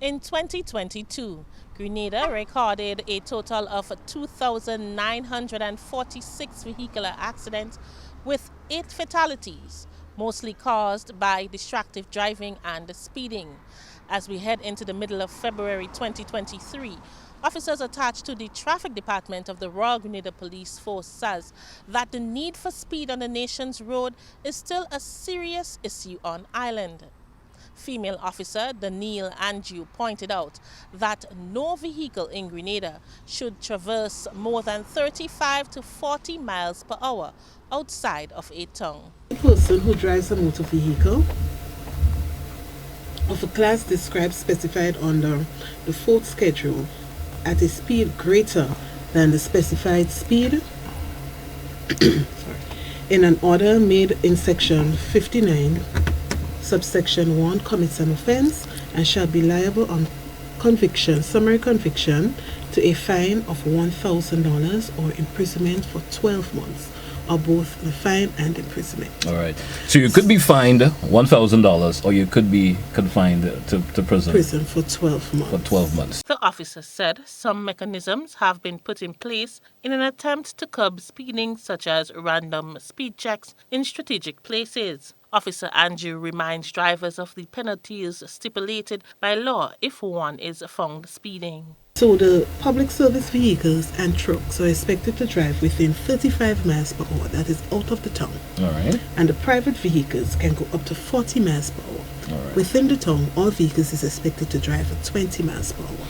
In 2022, Grenada recorded a total of 2,946 vehicular accidents with 8 fatalities, mostly caused by distracted driving and speeding. As we head into the middle of February 2023, officers attached to the traffic department of the Royal Grenada Police Force says that the need for speed on the nation's road is still a serious issue on island. Female officer Danielle Andrew pointed out that no vehicle in Grenada should traverse more than 35 to 40 miles per hour outside of a town. A person who drives a motor vehicle of a class described specified under the fourth schedule at a speed greater than the specified speed in an order made in section 59 subsection 1 commits an offence and shall be liable on conviction, summary conviction, to a fine of $1,000 or imprisonment for 12 months, or both the fine and imprisonment. All right. So you could be fined $1,000 or you could be confined to prison. Prison for 12 months. For 12 months. The officer said some mechanisms have been put in place in an attempt to curb speeding, such as random speed checks in strategic places. Officer Andrew reminds drivers of the penalties stipulated by law if one is found speeding. So the public service vehicles and trucks are expected to drive within 35 miles per hour, that is out of the town. All right. And the private vehicles can go up to 40 miles per hour. All right. Within the town, all vehicles is expected to drive at 20 miles per hour.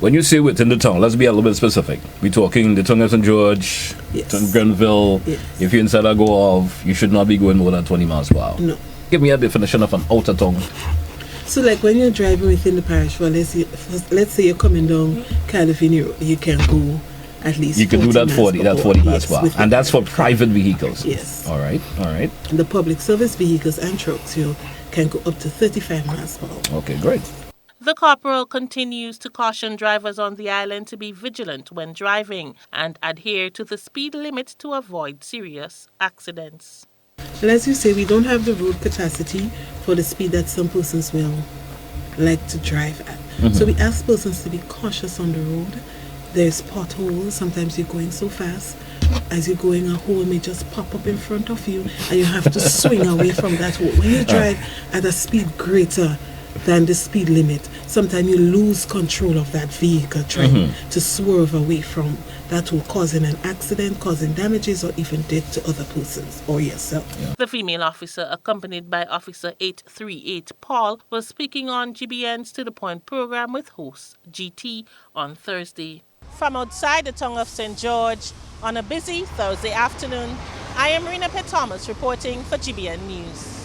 When you say within the town, let's be a little bit specific. We're talking the town of St. George, Yes. town of Grenville. Yes. If you're inside a go of, you should not be going more than 20 miles per hour. No. Give me a definition of an outer town. So like when you're driving within the parish, well, let's say you're coming down California Road, you can go at least You can do that 40 miles per hour. Yes, And that's for private vehicles. Yes. All right. All right. And the public service vehicles and trucks, you can go up to 35 miles per hour. Okay, great. The corporal continues to caution drivers on the island to be vigilant when driving and adhere to the speed limit to avoid serious accidents. And as you say, we don't have the road capacity for the speed that some persons will like to drive at. So we ask persons to be cautious on the road. There's potholes. Sometimes you're going so fast. As you're going, a hole may just pop up in front of you and you have to swing away from that hole. When you drive at a speed greater than the speed limit, sometimes you lose control of that vehicle trying to swerve away from that hole, causing an accident, causing damages or even death to other persons or yourself. The female officer, accompanied by Officer 838 Paul, was speaking on GBN's To The Point program with host GT on Thursday. From outside the town of St. George on a busy Thursday afternoon, I am Rena P. Thomas reporting for GBN News.